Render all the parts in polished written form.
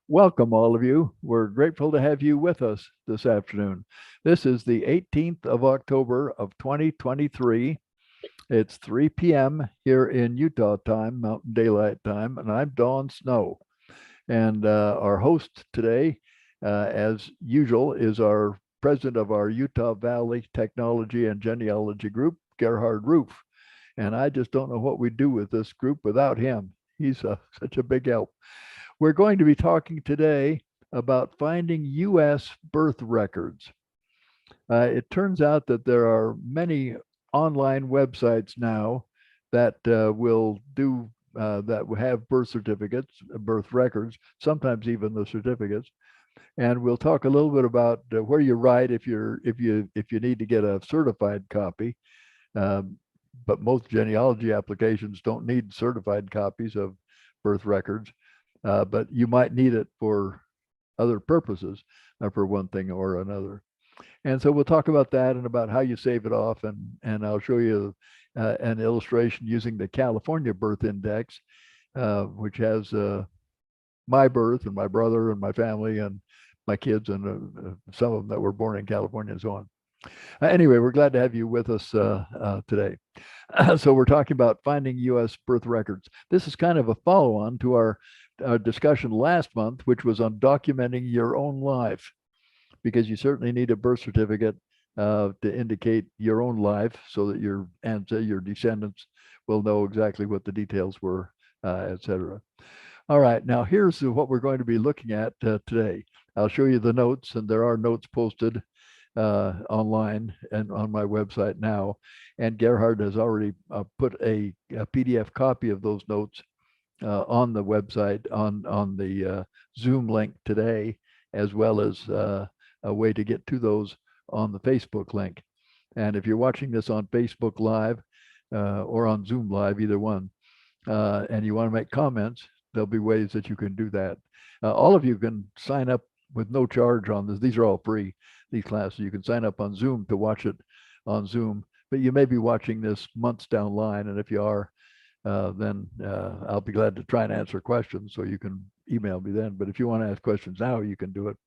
Welcome, all of you. We're grateful to have you with us this afternoon. This is the 18th of October of 2023. It's 3 p.m. here in Utah time, Mountain Daylight Time, and I'm Don Snow. And our host today, as usual, is our president of our Utah Valley Technology and Genealogy Group, Gerhard Roof. And I just don't know what we'd do with this group without him. He's such a big help. We're going to be talking today about finding U.S. birth records. It turns out that there are many online websites now that will do that have birth certificates, birth records, sometimes even the certificates. And we'll talk a little bit about where you write if you need to get a certified copy. Um, but most genealogy applications don't need certified copies of birth records, but you might need it for other purposes, for one thing or another. And so we'll talk about that and about how you save it off, and I'll show you an illustration using the California Birth Index, which has my birth and my brother and my family and my kids and some of them that were born in California and so on. Anyway, we're glad to have you with us today. So we're talking about finding U.S. birth records. This is kind of a follow-on to our discussion last month, which was on documenting your own life, because you certainly need a birth certificate to indicate your own life so that your your descendants will know exactly what the details were, etc. All right, now here's what we're going to be looking at today. I'll show you the notes, and there are notes posted online and on my website now. And Gerhard has already put a PDF copy of those notes on the website on the Zoom link today, as well as a way to get to those on the Facebook link. And if you're watching this on Facebook Live or on Zoom Live, either one, and you want to make comments, there'll be ways that you can do that. All of you can sign up with no charge on this. These are all free, these classes. You can sign up on Zoom to watch it on Zoom, but you may be watching this months down the line. And if you are, then I'll be glad to try and answer questions. So you can email me then. But if you want to ask questions now, you can do it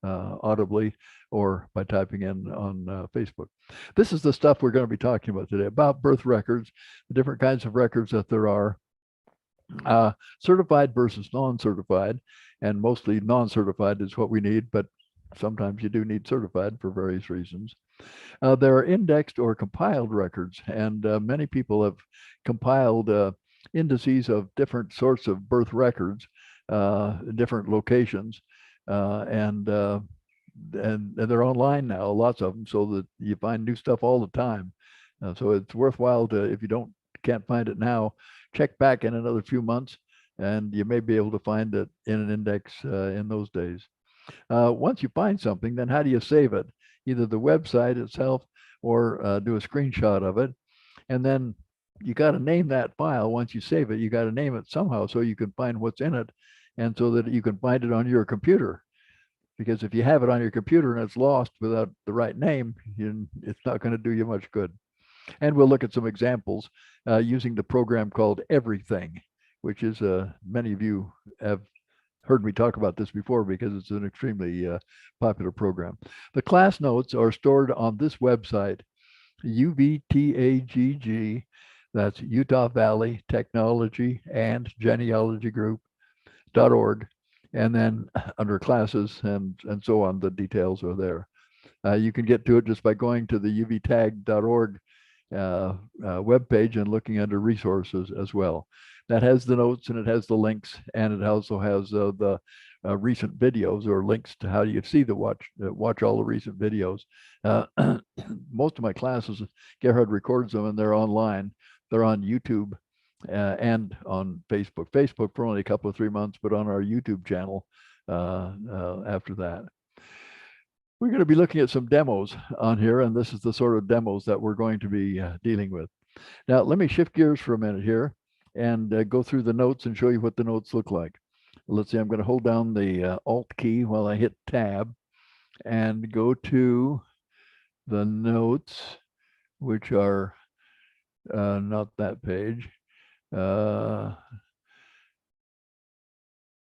audibly or by typing in on Facebook. This is the stuff we're going to be talking about today, about birth records, the different kinds of records that there are, certified versus non-certified, and mostly non-certified is what we need, but sometimes you do need certified for various reasons. There are indexed or compiled records, and many people have compiled indices of different sorts of birth records, different locations, and they're online now, lots of them, so that you find new stuff all the time. So it's worthwhile to, if you can't find it now, check back in another few months, and you may be able to find it in an index in those days. Once you find something, then how do you save it? Either the website itself or do a screenshot of it. And then you got to name that file. Once you save it, you got to name it somehow so you can find what's in it, and so that you can find it on your computer. Because if you have it on your computer and it's lost without the right name, it's not going to do you much good. And we'll look at some examples using the program called Everything, which is many of you have heard me talk about this before because it's an extremely popular program. The class notes are stored on this website, UVTAGG, that's Utah Valley Technology and Genealogy Group.org. And then under classes and so on, the details are there. You can get to it just by going to the uvtag.org webpage and looking under resources as well. That has the notes and it has the links, and it also has the recent videos or links to how you see the watch all the recent videos. Most of my classes, Gerhard records them and they're online. They're on YouTube and on Facebook. Facebook for only a couple of 3 months, but on our YouTube channel after that. We're going to be looking at some demos on here, and this is the sort of demos that we're going to be dealing with. Now, let me shift gears for a minute here and go through the notes and show you what the notes look like. Let's see, I'm going to hold down the Alt key while I hit Tab and go to the notes, which are not that page,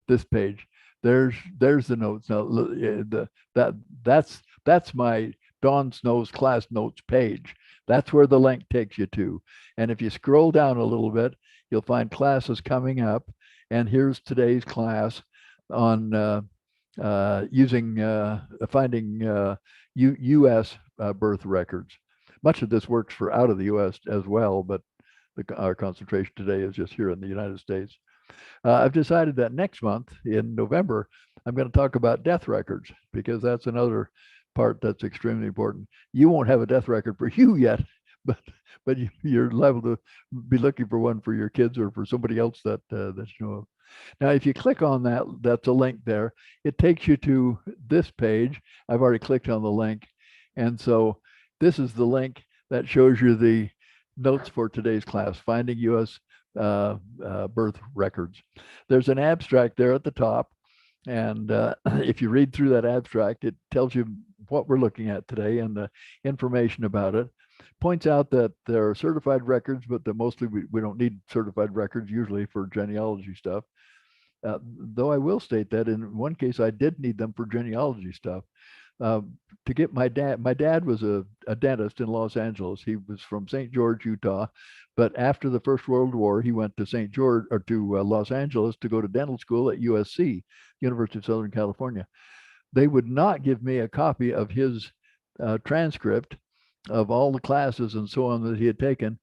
this page. there's the notes. Now, that's my Dawn Snow's class notes page. That's where the link takes you to. And if you scroll down a little bit, you'll find classes coming up. And here's today's class on using finding U.S. Birth records. Much of this works for out of the U.S. as well, but our concentration today is just here in the United States. I've decided that next month in November, I'm going to talk about death records because that's another part that's extremely important. You won't have a death record for you yet, but you're liable to be looking for one for your kids or for somebody else that that you know of. Now, if you click on that, that's a link there. It takes you to this page. I've already clicked on the link, and so this is the link that shows you the notes for today's class, Finding U.S. Birth Records. There's an abstract there at the top, and if you read through that abstract, it tells you what we're looking at today and the information about it. Points out that there are certified records, but that mostly we don't need certified records usually for genealogy stuff. Though I will state that in one case I did need them for genealogy stuff. To get my dad was a dentist in Los Angeles. He was from St. George, Utah, but after the First World War, he went to St. George or to Los Angeles to go to dental school at USC, University of Southern California. They would not give me a copy of his transcript of all the classes and so on that he had taken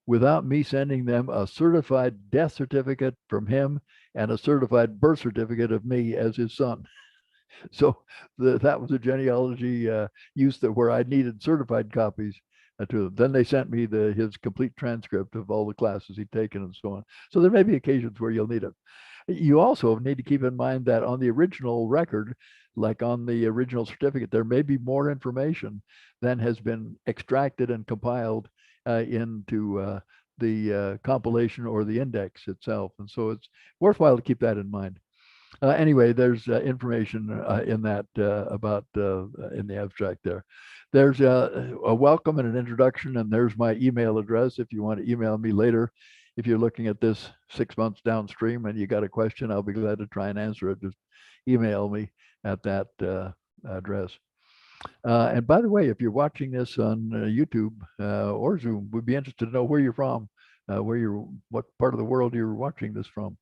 without me sending them a certified death certificate from him and a certified birth certificate of me as his son. So that was a genealogy use that where I needed certified copies to them. Then they sent me his complete transcript of all the classes he'd taken and so on. So there may be occasions where you'll need it. You also need to keep in mind that on the original record, like on the original certificate, there may be more information than has been extracted and compiled into the compilation or the index itself. And so it's worthwhile to keep that in mind. Anyway, there's information in that about in the abstract there. There's a welcome and an introduction, and there's my email address if you want to email me later. If you're looking at this 6 months downstream and you got a question, I'll be glad to try and answer it. Just email me at that address. And by the way, if you're watching this on YouTube or Zoom, we'd be interested to know where you're from, what part of the world you're watching this from.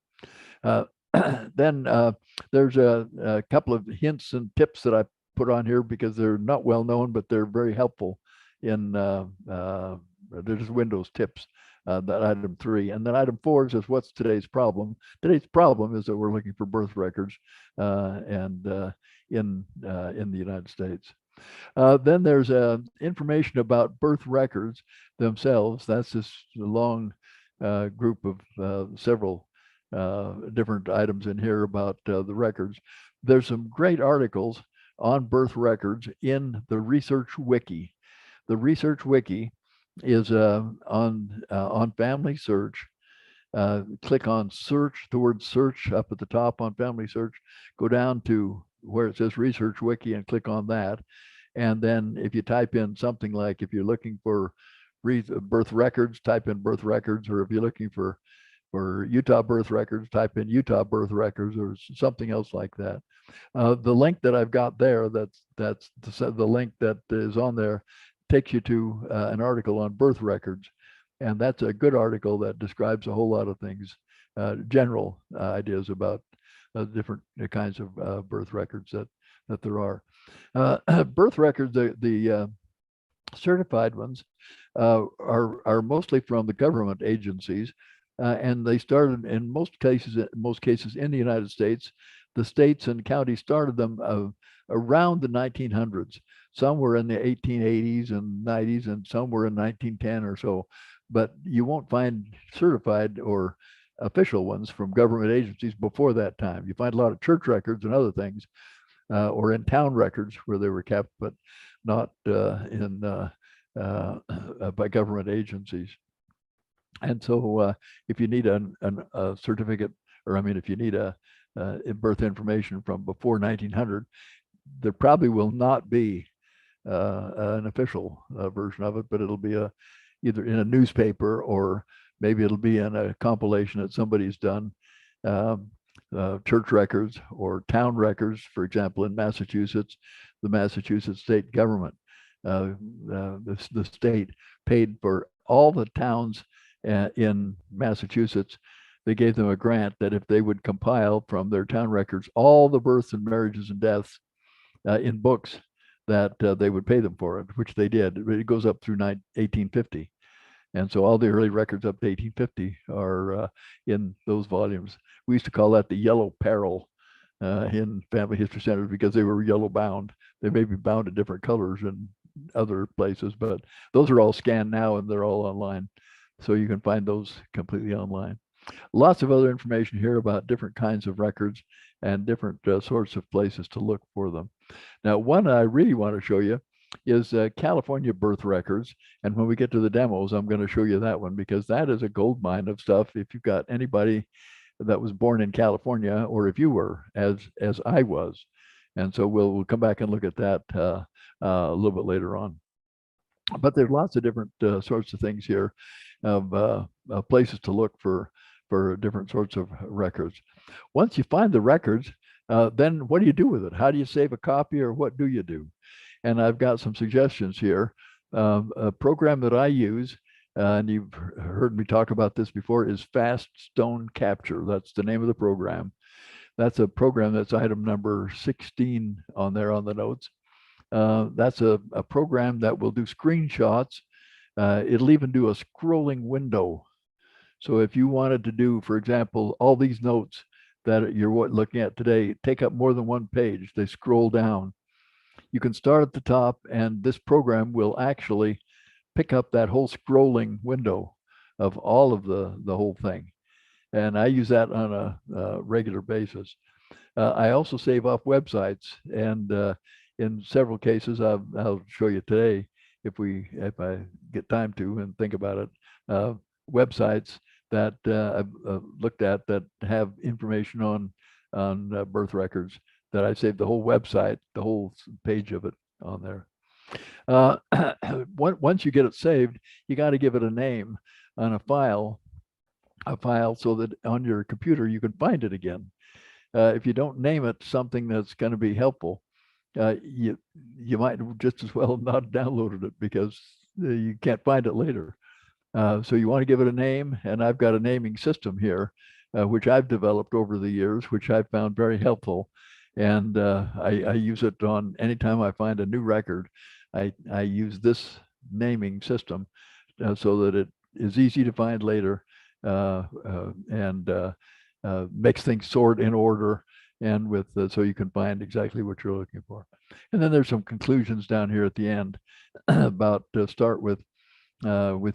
Then there's a couple of hints and tips that I put on here because they're not well known, but they're very helpful in they're just Windows tips. That item 3, and then item 4 says, what's today's problem? Today's problem is that we're looking for birth records and in the United States. Then there's information about birth records themselves. That's this long group of several different items in here about the records. There's some great articles on birth records in the Research Wiki. The Research Wiki is on Family Search. Click on search, the word search up at the top on Family Search. Go down to where it says Research Wiki and click on that. And then if you type in something like, if you're looking for birth records, type in birth records, or if you're looking for Utah birth records, type in Utah birth records or something else like that. The link that I've got there, that's the link that is on there, takes you to an article on birth records. And that's a good article that describes a whole lot of things, general ideas about different kinds of birth records that there are. Birth records, the certified ones are mostly from the government agencies. And they started in most cases in the United States. The states and counties started them around the 1900s. Some were in the 1880s and 90s, and some were in 1910 or so. But you won't find certified or official ones from government agencies before that time. You find a lot of church records and other things, or in town records where they were kept, but not by government agencies. And so if you need a certificate, or I mean, if you need a birth information from before 1900, there probably will not be an official version of it, but it'll be either in a newspaper or maybe it'll be in a compilation that somebody's done. church records or town records. For example, in Massachusetts, the Massachusetts state government, the state paid for all the towns in Massachusetts. They gave them a grant that if they would compile from their town records all the births and marriages and deaths in books, that they would pay them for it, which they did. It goes up through 1850. And so all the early records up to 1850 are in those volumes. We used to call that the yellow peril in family history centers because they were yellow bound. They may be bound in different colors in other places, but those are all scanned now and they're all online. So you can find those completely online. Lots of other information here about different kinds of records and different sorts of places to look for them. Now, one I really want to show you is California birth records. And when we get to the demos, I'm going to show you that one because that is a gold mine of stuff. If you've got anybody that was born in California, or if you were, as I was. And so we'll come back and look at that a little bit later on. But there's lots of different sorts of things here of places to look for different sorts of records. Once you find the records, then what do you do with it? How do you save a copy, or what do you do? And I've got some suggestions here. A program that I use, and you've heard me talk about this before, is Fast Stone Capture. That's the name of the program. That's a program that's item number 16 on there on the notes. That's a program that will do screenshots. It'll even do a scrolling window. So if you wanted to do, for example, all these notes that you're looking at today take up more than one page, they scroll down. You can start at the top, and this program will actually pick up that whole scrolling window of all of the whole thing. And I use that on a regular basis. I also save off websites, and in several cases, I'll show you today if I get time to and think about it, websites that I've looked at that have information on birth records, that I saved the whole website, the whole page of it on there. Once you get it saved, you got to give it a name on a file so that on your computer you can find it again. If you don't name it something that's going to be helpful, you might just as well not downloaded it because you can't find it later. So you want to give it a name, and I've got a naming system here, which I've developed over the years, which I've found very helpful. And I use it on anytime I find a new record. I use this naming system so that it is easy to find later and makes things sort in order, and with so you can find exactly what you're looking for. And then there's some conclusions down here at the end about start with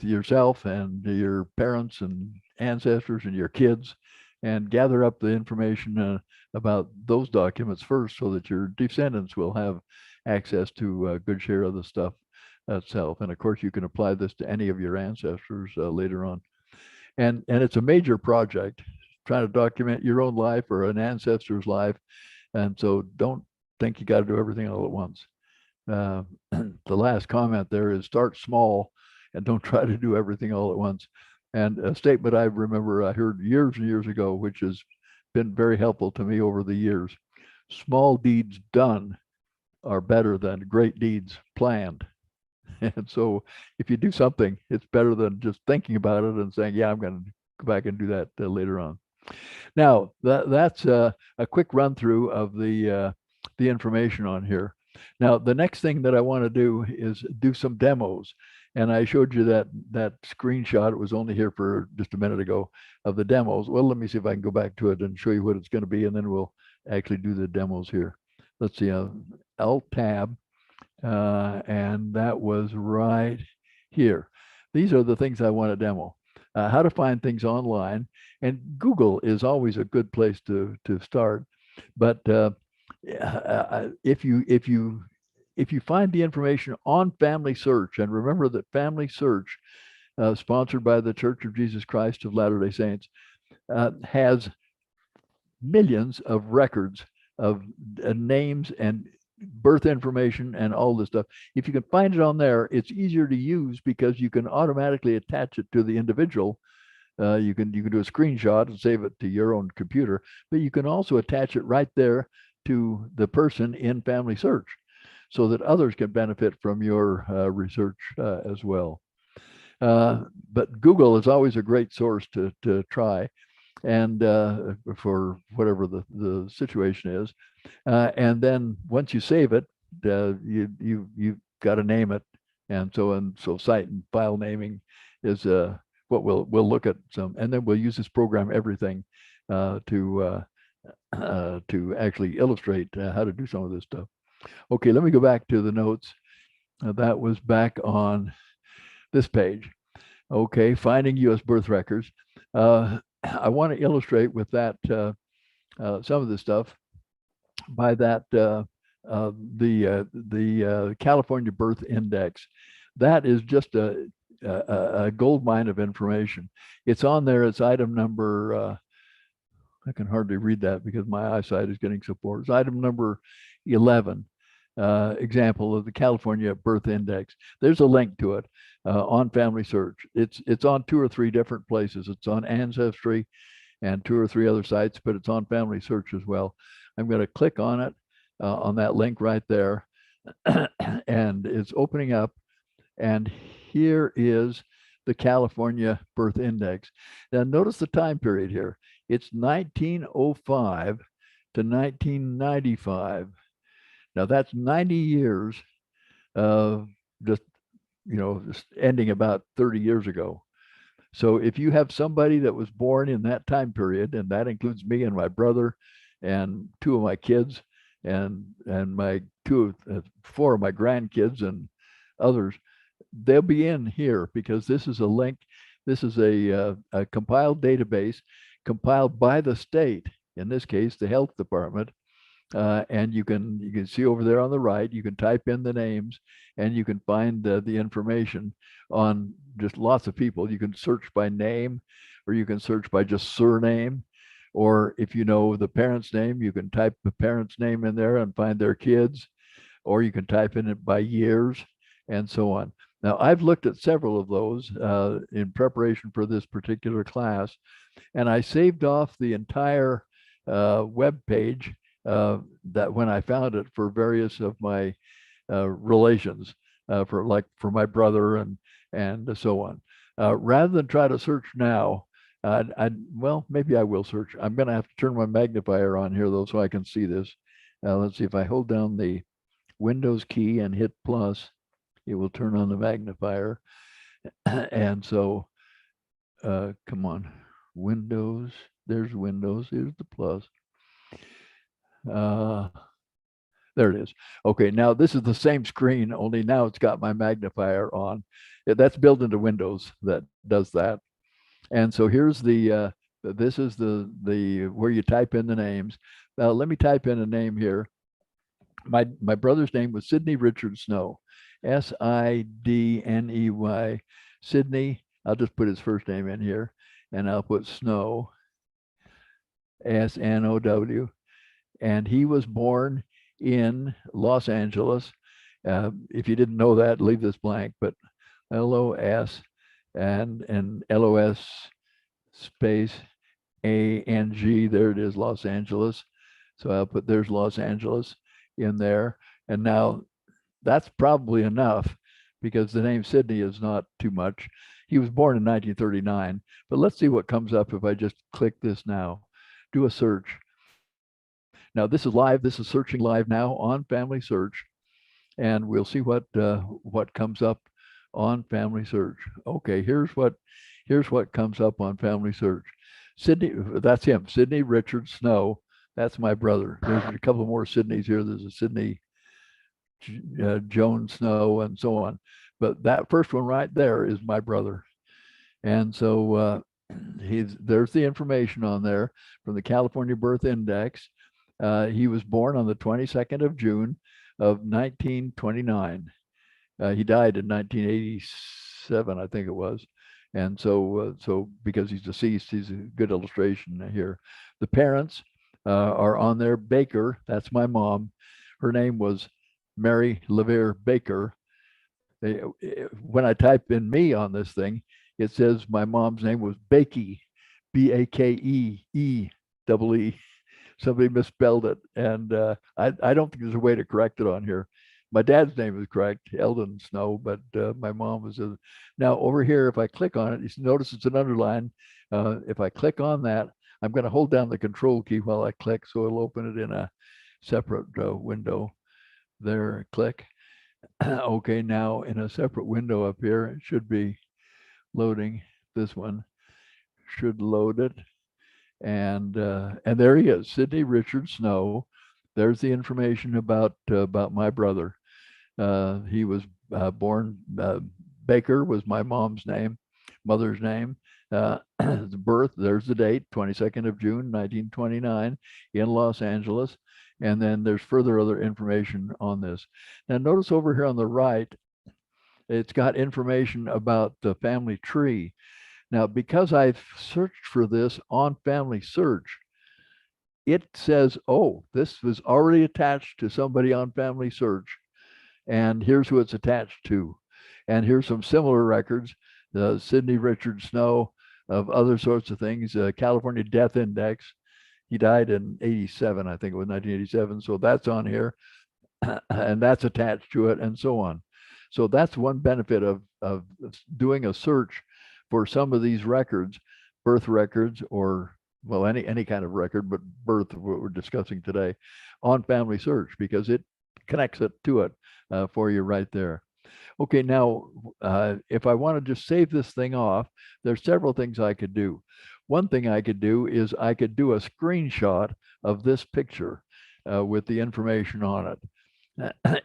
yourself and your parents and ancestors and your kids, and gather up the information about those documents first so that your descendants will have access to a good share of the stuff itself. And of course, you can apply this to any of your ancestors later on. And it's a major project, trying to document your own life or an ancestor's life. And so don't think you got to do everything all at once. The last comment there is start small and don't try to do everything all at once. And a statement I remember I heard years and years ago, which has been very helpful to me over the years: small deeds done are better than great deeds planned. And so if you do something, it's better than just thinking about it and saying, yeah, I'm going to go back and do that later on. Now, that's a quick run through of the information on here. Now, the next thing that I want to do is do some demos. And I showed you that screenshot. It was only here for just a minute ago of the demos. Well, let me see if I can go back to it and show you what it's going to be, and then we'll actually do the demos here. Let's see, Alt-Tab, and that was right here. These are the things I want to demo. How to find things online, and Google is always a good place to start. But if you find the information on Family Search, and remember that Family Search, sponsored by the Church of Jesus Christ of Latter-day Saints, has millions of records of names and birth information and all this stuff. If you can find it on there, it's easier to use because you can automatically attach it to the individual You can do a screenshot and save it to your own computer, but you can also attach it right there to the person in Family Search, so that others can benefit from your research as well. But Google is always a great source to try, and for whatever the situation is. And then once you save it, you've got to name it, and so site and file naming is what we'll look at some, and then we'll use this program everything to actually illustrate how to do some of this stuff. Okay, let me go back to the notes. That was back on this page. Okay, finding U.S. birth records. I want to illustrate with that some of this stuff by that the California Birth Index. That is just a gold mine of information. It's on there. It's item number. I can hardly read that because my eyesight is getting so poor. It's item number 11. Example of the California Birth Index. There's a link to it on Family Search. It's on 2 or 3 different places. It's on Ancestry and 2 or 3 other sites, but it's on Family Search as well. I'm going to click on it, on that link right there, and it's opening up. And here is the California Birth Index. Now notice the time period here. It's 1905 to 1995. Now that's 90 years of just ending about 30 years ago. So if you have somebody that was born in that time period, and that includes me and my brother and 2 of my kids and my 4 of my grandkids and others, they'll be in here because this is a link. This is a compiled database compiled by the state, in this case, the health department. And you can see over there on the right, you can type in the names and you can find the information on just lots of people. You can search by name, or you can search by just surname, or if you know the parent's name, you can type the parent's name in there and find their kids, or you can type in it by years and so on. Now, I've looked at several of those in preparation for this particular class, and I saved off the entire web page that when I found it for various of my relations, for my brother and so on. Rather than try to search now, well, maybe I will search. I'm going to have to turn my magnifier on here though, so I can see this. Let's see, if I hold down the Windows key and hit plus, it will turn on the magnifier. And so, come on, Windows. There's Windows. Here's the plus. There it is. Okay, now this is the same screen, only now it's got my magnifier on. That's built into Windows that does that. And so here's this is the where you type in the names. Now let me type in a name here. My brother's name was Sidney Richard Snow, Sidney. Sidney. I'll just put his first name in here, and I'll put Snow, Snow. And he was born in Los Angeles. If you didn't know that, leave this blank, but LOS and LOS space ANG, there it is, Los Angeles. So I'll put there's Los Angeles in there. And now that's probably enough because the name Sidney is not too much. He was born in 1939, but let's see what comes up if I just click this now. Do a search. Now this is live. This is searching live now on Family Search, and we'll see what comes up on Family Search. Okay, here's what comes up on Family Search. Sidney, that's him. Sidney Richard Snow. That's my brother. There's a couple more Sidneys here. There's a Sidney Jones Snow and so on. But that first one right there is my brother. And so there's the information on there from the California Birth Index. He was born on the 22nd of June of 1929. He died in 1987, I think it was. And so because he's deceased, he's a good illustration here. The parents are on there. Baker, that's my mom. Her name was Mary LeVere Baker. When I type in me on this thing, it says my mom's name was Bakey, Bakee. Somebody misspelled it, and I don't think there's a way to correct it on here. My dad's name is correct, Eldon Snow, but my mom was now over here. If I click on it, you notice it's an underline. If I click on that, I'm going to hold down the control key while I click, so it'll open it in a separate window. There, click. Okay, now in a separate window up here, it should be loading. This one should load it, and there he is, Sidney Richard Snow. There's the information about my brother. He was born Baker was my mom's name, mother's name. The birth, there's the date, 22nd of June, 1929, in Los Angeles. And then there's further other information on this. Now notice over here on the right, it's got information about the family tree. Now, because I've searched for this on Family Search, it says, oh, this was already attached to somebody on Family Search, and here's who it's attached to. And here's some similar records, the Sidney Richard Snow, of other sorts of things, California Death Index. He died in 87, I think it was 1987. So that's on here, and that's attached to it, and so on. So that's one benefit of doing a search for some of these records, birth records, or well, any kind of record, but birth, what we're discussing today, on Family Search, because it connects it to it for you right there. Okay, now, if I want to just save this thing off, there's several things I could do. One thing I could do is I could do a screenshot of this picture with the information on it.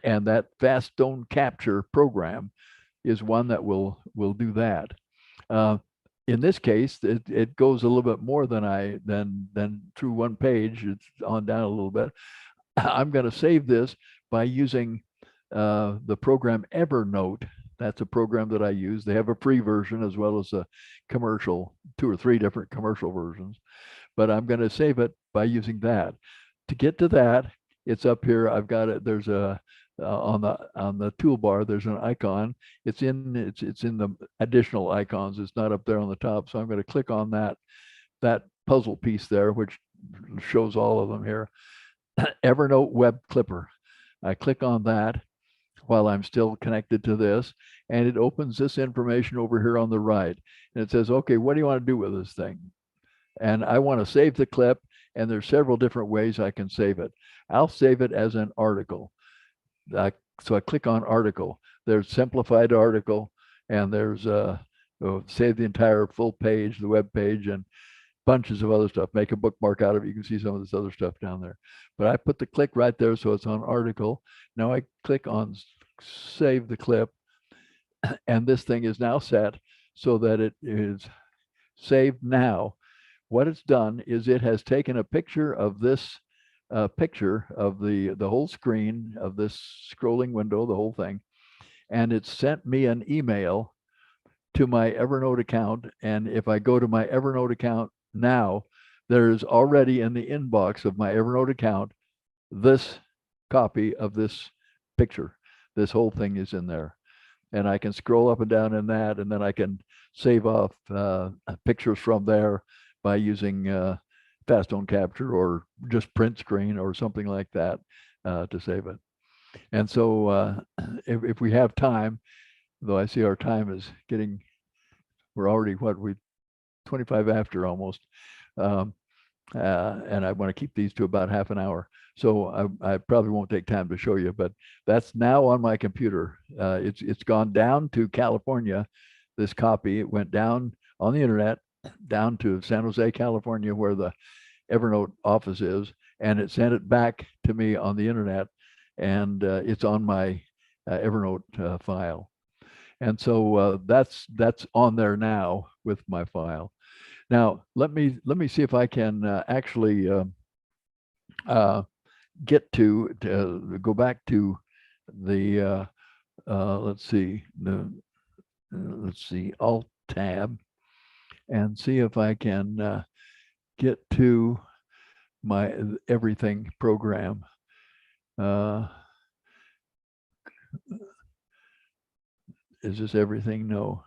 And that Fast Stone Capture program is one that will do that. In this case, it goes a little bit more than through one page. It's on down a little bit. I'm going to save this by using the program Evernote. That's a program that I use. They have a free version as well as a commercial, 2 or 3 different commercial versions. But I'm going to save it by using that. To get to that, it's up here. I've got it. There's a on the toolbar. There's an icon. It's in the additional icons. It's not up there on the top. So I'm going to click on that puzzle piece there, which shows all of them here. Evernote Web Clipper. I click on that while I'm still connected to this, and it opens this information over here on the right. And it says, okay, what do you want to do with this thing? And I want to save the clip, and there's several different ways I can save it. I'll save it as an article. So I click on article. There's simplified article, and there's save the entire full page, the web page, and bunches of other stuff. Make a bookmark out of it. You can see some of this other stuff down there. But I put the click right there, so it's on article. Now I click on save the clip, and this thing is now set so that it is saved now. What it's done is it has taken a picture of this picture of the whole screen of this scrolling window, the whole thing, and it sent me an email to my Evernote account. And if I go to my Evernote account now, there's already in the inbox of my Evernote account this copy of this picture. This whole thing is in there, and I can scroll up and down in that, and then I can save off pictures from there by using Fast Stone Capture or just print screen or something like that to save it. And so if we have time, though I see our time is getting, we're already 25 after almost. And I want to keep these to about half an hour. So I probably won't take time to show you, but that's now on my computer. It's gone down to California, this copy. It went down on the internet, down to San Jose, California, where the Evernote office is, and it sent it back to me on the internet, and it's on my Evernote file. And so that's on there now with my file. Now let me see if I can actually get to go back to the let's see Alt tab and see if I can get to my everything program. Is this everything? No.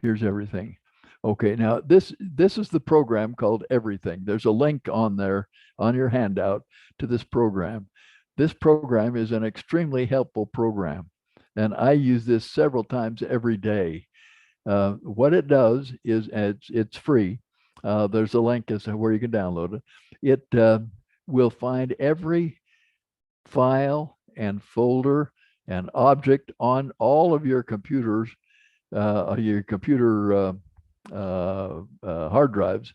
Here's everything. Okay, now this is the program called Everything. There's a link on there on your handout to this program. This program is an extremely helpful program, and I use this several times every day. What it does is it's free. There's a link as to where you can download it. It will find every file and folder and object on all of your computers, your computer hard drives,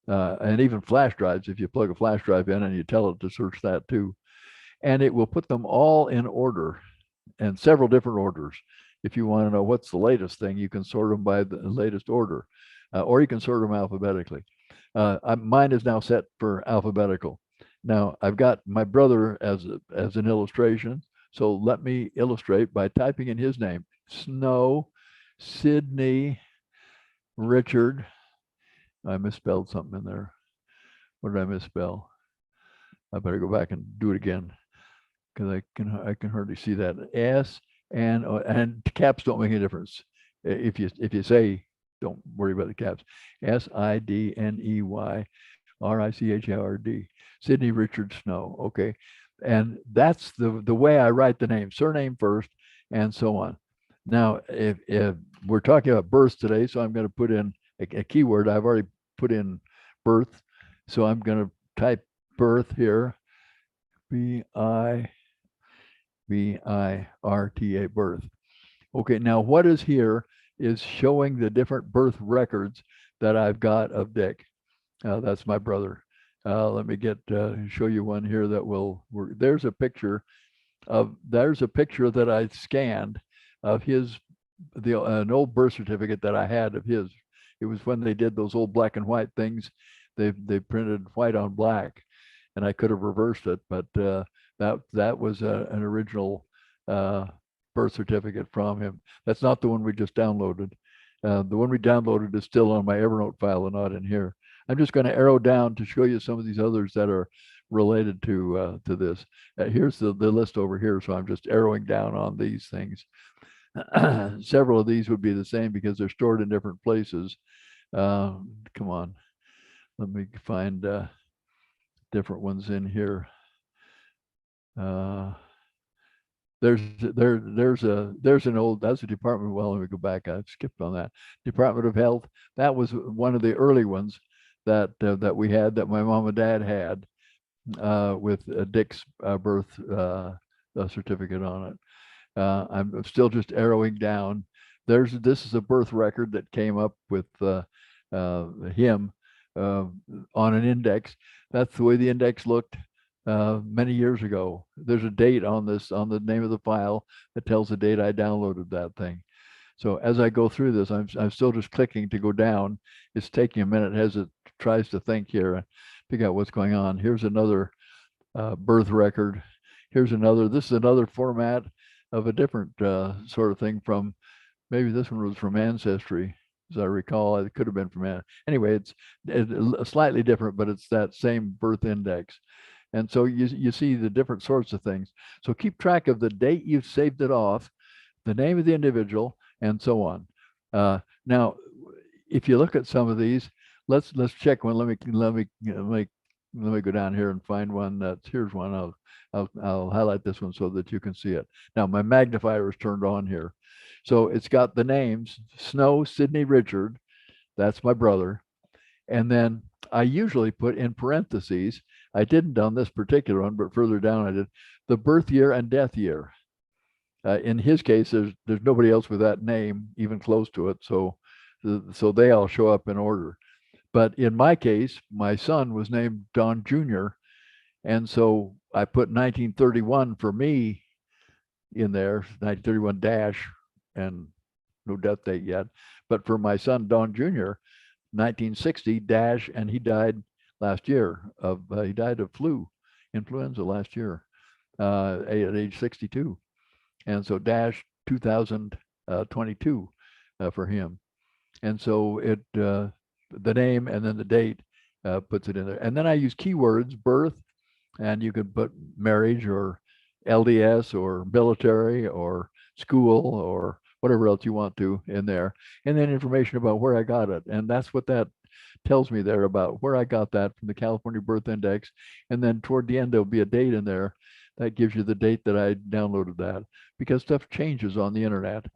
and even flash drives if you plug a flash drive in and you tell it to search that too. And it will put them all in order and several different orders. If you want to know what's the latest thing, you can sort them by the latest order, or you can sort them alphabetically. Mine is now set for alphabetical. Now I've got my brother as an illustration. So let me illustrate by typing in his name: Snow Sidney Richard. I misspelled something in there. What did I misspell? I better go back and do it again because I can hardly see that. S and caps don't make any difference. If you say, don't worry about the caps. SIDNEY Sidney Richard Snow. Okay, and that's the way I write the name, surname first, and so on. Now, if we're talking about births today, so I'm going to put in a keyword. I've already put in birth, so I'm going to type birth here, BIRTA, birth. Okay, now what is here is showing the different birth records that I've got of Dick. That's my brother. Let me show you one here that will work. There's a picture that I scanned of an old birth certificate that I had of his. It was when they did those old black and white things. They printed white on black, and I could have reversed it, but that was an original birth certificate from him. That's not the one we just downloaded. The one we downloaded is still on my Evernote file and not in here. I'm just going to arrow down to show you some of these others that are related to this. Here's the list over here, so I'm just arrowing down on these things. Several of these would be the same because they're stored in different places. Come on, let me find different ones in here. There's an old, that's a Department. Well, let me go back. I skipped on that. Department of Health. That was one of the early ones that we had, that my mom and dad had, with Dick's birth certificate on it. I'm still just arrowing down. This is a birth record that came up with him on an index. That's the way the index looked many years ago. There's a date on the name of the file that tells the date I downloaded that thing. So as I go through this, I'm still just clicking to go down. It's taking a minute as it tries to think here, figure out what's going on. Here's another birth record. Here's another. This is another format of a different sort of thing from, maybe this one was from Ancestry, as I recall. It could have been from anyway. It's slightly different, but it's that same birth index. And so you see the different sorts of things. So keep track of the date you've saved it off, the name of the individual, and so on. Now, if you look at some of these, let's check one. Let me go down here and find one. Here's one. I'll highlight this one so that you can see it. Now my magnifier is turned on here. So it's got the names: Snow Sidney Richard, that's my brother. And then I usually put in parentheses, I didn't on this particular one, but further down I did, the birth year and death year. In his case, there's nobody else with that name even close to it. So they all show up in order. But in my case, my son was named Don Jr., and so I put 1931 for me in there, 1931 dash, and no death date yet. But for my son, Don Jr., 1960 dash, and he died last year he died of influenza last year, at age 62. And so dash 2022 for him. And so the name and then the date puts it in there. And then I use keywords: birth, and you could put marriage or LDS or military or school or whatever else you want to in there, and then information about where I got it. And that's what that tells me there about where I got that from the California Birth Index. And then toward the end, there'll be a date in there that gives you the date that I downloaded that, because stuff changes on the internet.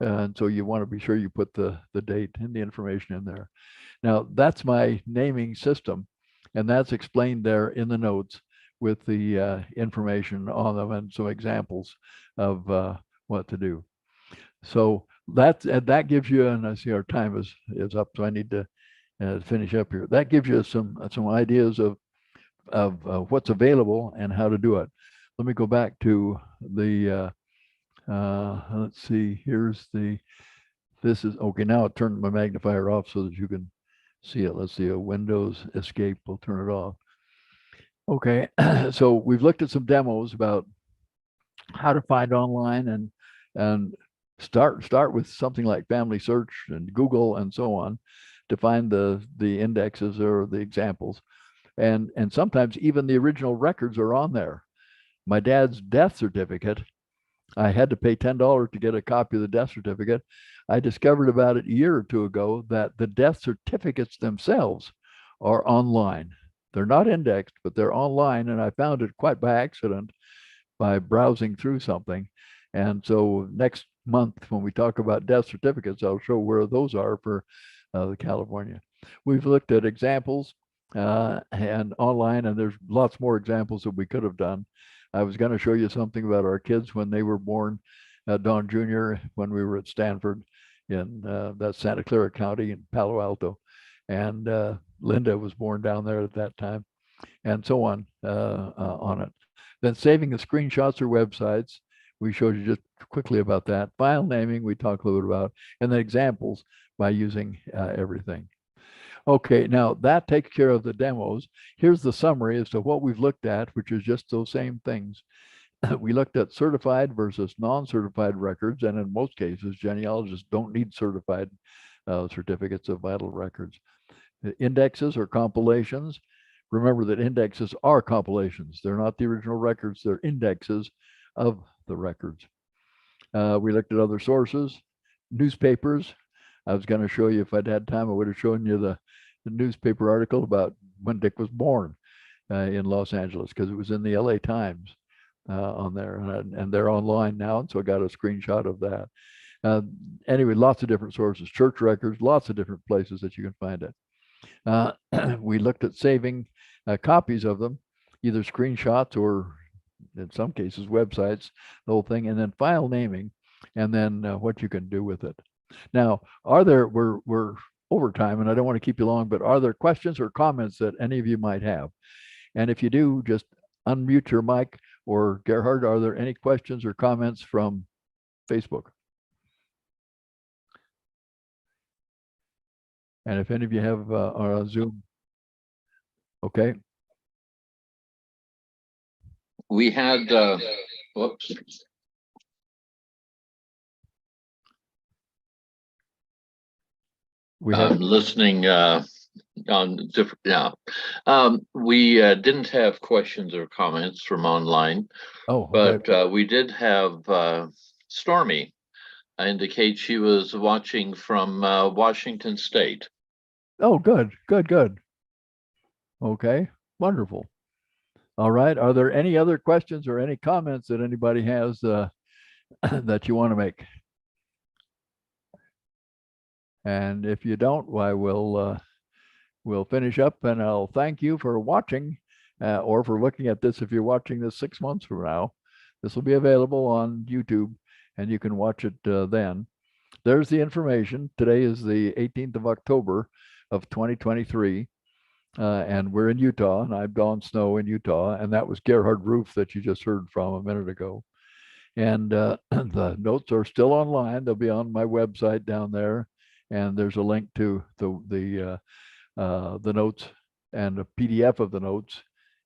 And so you want to be sure you put the date and the information in there. Now, that's my naming system, and that's explained there in the notes with the information on them and some examples of what to do. So that gives you, and I see our time is up, so I need to finish up here. That gives you some ideas of what's available and how to do it. Let me go back to the let's see. This is okay. Now I'll turn my magnifier off so that you can see it. Let's see, a Windows escape. We'll turn it off. Okay, so we've looked at some demos about how to find online and start with something like Family Search and Google and so on to find the indexes or the examples. And sometimes even the original records are on there. My dad's death certificate, I had to pay $10 to get a copy of the death certificate. I discovered about a year or two ago that the death certificates themselves are online. They're not indexed, but they're online. And I found it quite by accident by browsing through something. And so next month, when we talk about death certificates, I'll show where those are for California. We've looked at examples and online, and there's lots more examples that we could have done. I was going to show you something about our kids when they were born. Don Jr., when we were at Stanford in that's Santa Clara County in Palo Alto. And Linda was born down there at that time, and so on it. Then saving the screenshots or websites, we showed you just quickly about that. File naming, we talked a little bit about, and then examples by using everything. Okay, now that takes care of the demos. Here's the summary as to what we've looked at, which is just those same things. We looked at certified versus non-certified records, and in most cases, genealogists don't need certified certificates of vital records. Indexes or compilations. Remember that indexes are compilations. They're not the original records, they're indexes of the records. We looked at other sources, newspapers. I was going to show you, if I'd had time, I would have shown you the newspaper article about when Dick was born in Los Angeles, because it was in the LA Times on there, and they're online now, and so I got a screenshot of that. Anyway, lots of different sources, church records, lots of different places that you can find it. We looked at saving copies of them, either screenshots or in some cases websites, the whole thing, and then file naming, and then what you can do with it. Now, we're over time, and I don't want to keep you long, but are there questions or comments that any of you might have? And if you do, just unmute your mic. Or Gerhard, are there any questions or comments from Facebook? And if any of you have on Zoom, okay. We had, whoops. I'm listening on different, yeah. We didn't have questions or comments from online. Oh, okay. But we did have Stormy indicate she was watching from Washington State. Oh, good. Okay, wonderful. All right. Are there any other questions or any comments that anybody has that you want to make? And if you don't, why we'll finish up, and I'll thank you for watching or for looking at this. If you're watching this 6 months from now, this will be available on YouTube, and you can watch it then. There's the information. Today is the 18th of October of 2023. And we're in Utah, and I'm Don Snow in Utah, and that was Gerhard Roof that you just heard from a minute ago. And the notes are still online. They'll be on my website down there, and there's a link to the notes and a PDF of the notes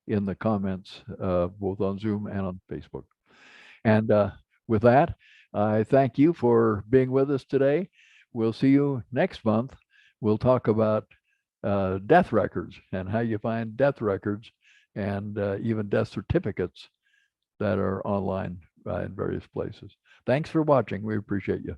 in the comments, both on Zoom and on Facebook. And with that, I thank you for being with us today. We'll see you next month. We'll talk about death records and how you find death records and even death certificates that are online in various places. Thanks for watching. We appreciate you.